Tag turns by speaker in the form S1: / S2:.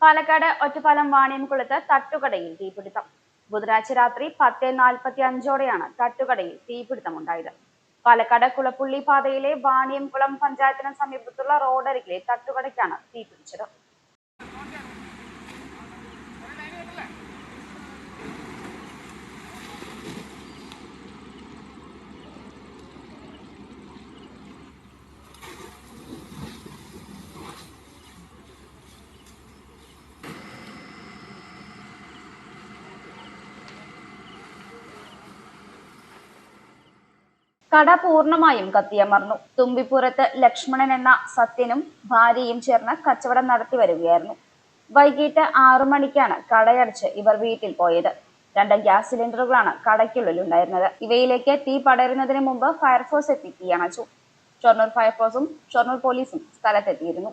S1: പാലക്കാട് ഒറ്റപ്പാലം വാണിയംകുളത്ത് തട്ടുകടയിൽ തീപിടുത്തം. ബുധനാഴ്ച രാത്രി 10:45ഓടെയാണ് തട്ടുകടയിൽ തീപിടുത്തമുണ്ടായത്. പാലക്കാട് കുളപ്പുള്ളി പാതയിലെ വാണിയംകുളം പഞ്ചായത്തിന് സമീപത്തുള്ള റോഡരികിലെ തട്ടുകടയ്ക്കാണ് തീപിടിച്ചത്. കട പൂർണ്ണമായും കത്തിയമർന്നു. തുമ്പിപ്പുറത്ത് ലക്ഷ്മണൻ എന്ന സത്യനും ഭാര്യയും ചേർന്ന് കച്ചവടം നടത്തി വരികയായിരുന്നു. വൈകിട്ട് 6 മണിക്കാണ് കടയടച്ച് ഇവർ വീട്ടിൽ പോയത്. 2 ഗ്യാസ് സിലിണ്ടറുകളാണ് കടയ്ക്കുള്ളിൽ ഉണ്ടായിരുന്നത്. ഇവയിലേക്ക് തീ പടരുന്നതിന് മുമ്പ് ഫയർഫോഴ്സ് എത്തി തീയണച്ചു. ഷൊർണൂർ ഫയർഫോഴ്സും ഷൊർണൂർ പോലീസും സ്ഥലത്തെത്തിയിരുന്നു.